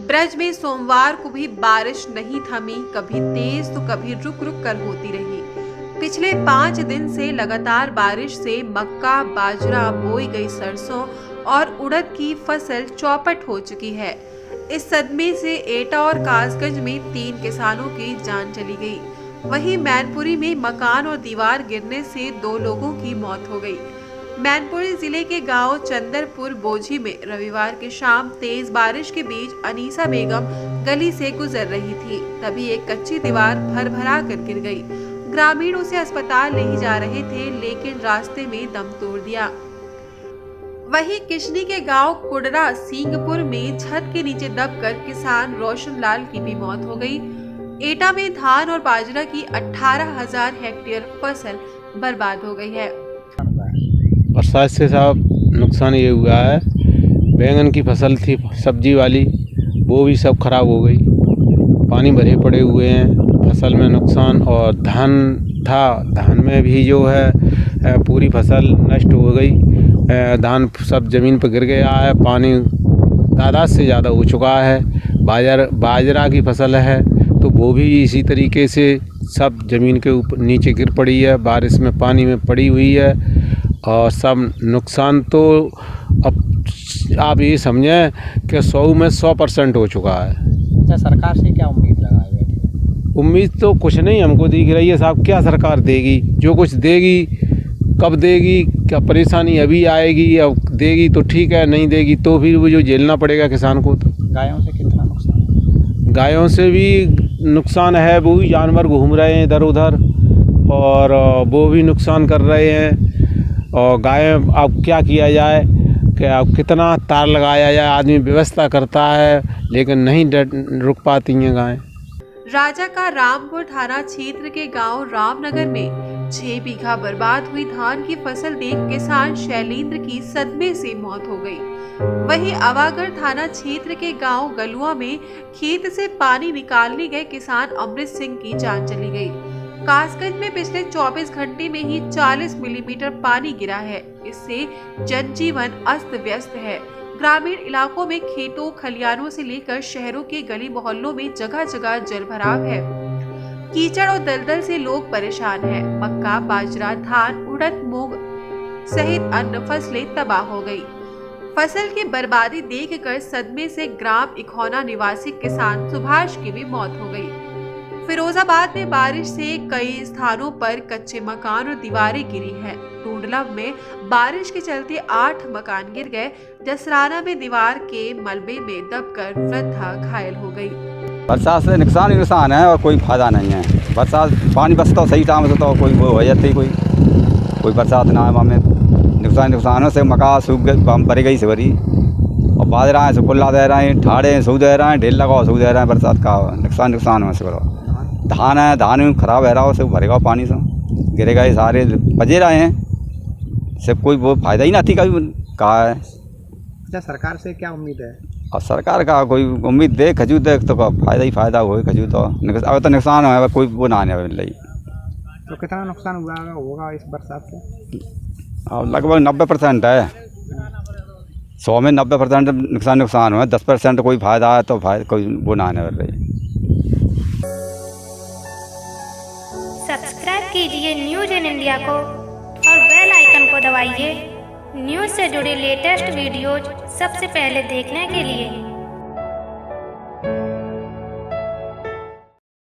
ब्रज में सोमवार को भी बारिश नहीं थमी, कभी तेज तो कभी रुक रुक कर होती रही। पिछले 5 दिन से लगातार बारिश से मक्का, बाजरा, बोई गई सरसों और उड़द की फसल चौपट हो चुकी है। इस सदमे से एटा और कासगंज में 3 किसानों की जान चली गई। वहीं मैनपुरी में मकान और दीवार गिरने से 2 लोगों की मौत हो गई। मैनपुरी जिले के गांव चंदरपुर बोझी में रविवार की शाम तेज बारिश के बीच अनीसा बेगम गली से गुजर रही थी, तभी एक कच्ची दीवार भरभरा कर गिर गई। ग्रामीण उसे अस्पताल ले जा रहे थे, लेकिन रास्ते में दम तोड़ दिया। वहीं किशनी के गांव कुडरा सिंहपुर में छत के नीचे दबकर किसान रोशन लाल की भी मौत हो गई। एटा में धान और बाजरा की 18,000 हेक्टेयर फसल बर्बाद हो गई है। बरसात से साहब नुकसान ये हुआ है, बैंगन की फसल थी सब्जी वाली, वो भी सब खराब हो गई। पानी भरे पड़े हुए हैं, फसल में नुकसान। और धान था, धान में भी जो है पूरी फसल नष्ट हो गई। धान सब ज़मीन पर गिर गया है, पानी तादाद से ज़्यादा हो चुका है। बाजरा की फसल है तो वो भी इसी तरीके से सब ज़मीन के ऊपर नीचे गिर पड़ी है, बारिश में पानी में पड़ी हुई है। और सब नुकसान तो अब आप ये समझें कि 100 में 100% हो चुका है। अच्छा, सरकार से क्या उम्मीद लगाए बैठे? उम्मीद तो कुछ नहीं हमको दिख रही है साहब। क्या सरकार देगी? जो कुछ देगी कब देगी? क्या परेशानी अभी आएगी? अब देगी तो ठीक है, नहीं देगी तो फिर वो जो झेलना पड़ेगा किसान को। तो गायों से कितना नुकसान? गायों से भी नुकसान है, वो भी जानवर घूम रहे हैं इधर उधर और वो भी नुकसान कर रहे हैं। और गाय अब क्या किया जाए कि अब कितना तार लगाया जाए, आदमी व्यवस्था करता है लेकिन नहीं रुक पाती हैं गायें। राजा का रामपुर थाना क्षेत्र के गांव रामनगर में 6 बीघा बर्बाद हुई धान की फसल देख किसान शैलेंद्र की सदमे से मौत हो गई। वहीं अवागढ़ थाना क्षेत्र के गांव गलुआ में खेत से पानी निकालने गए किसान अमृत सिंह की जान चली गई। कासगंज में पिछले 24 घंटे में ही 40 मिलीमीटर पानी गिरा है। इससे जनजीवन अस्त व्यस्त है। ग्रामीण इलाकों में खेतों, खलियानों से लेकर शहरों के गली मोहल्लों में जगह जगह जलभराव है। कीचड़ और दलदल से लोग परेशान हैं। मक्का, बाजरा, धान, उड़द, मूंग सहित अन्य फसलें तबाह हो गई। फसल की बर्बादी देखकर सदमे से ग्राम इखौना निवासी किसान सुभाष की भी मौत हो गई। फिरोजाबाद में बारिश से कई स्थानों पर कच्चे मकान और दीवारें गिरी हैं। टूंडला में बारिश के चलते 8 मकान गिर गए। जसराना में दीवार के मलबे में दबकर वृद्धा घायल हो गई। बरसात से नुकसान ही नुकसान है और कोई फायदा नहीं है। बरसात पानी बसता सही टाइम से तो कोई वो हो जाती, कोई बरसात ना है हमें नुकसानों से मका सूख गए, भरी गई से भरी। और बाजरा है सुकुल्ला दे रहे हैं, ठाड़े सूख दे रहे हैं, ढेल लगाओ सूख दे रहे हैं। बरसात का नुकसान में से करो। धान है, धान में खराब है रहा हो, सब भरेगा पानी से गिरेगा, ये सारे बजे रहे हैं, सब कोई वो फायदा ही ना थी कभी कहा है। अच्छा, सरकार से क्या उम्मीद है? और सरकार का कोई उम्मीद दे खजू देख तो फायदा ही फायदा हो खजू तो अब तो नुकसान है, कोई वो ना आने वाली। तो कितना नुकसान होगा इस बरसात से? अब लगभग 90% है। 100 में 90% नुकसान हुआ, 10% कोई फायदा है तो कोई वो ना आने वाली। सब्सक्राइब कीजिए न्यूज़ इन इंडिया को और बेल आइकन को दबाइए न्यूज़ से जुड़े लेटेस्ट वीडियोज सबसे पहले देखने के लिए।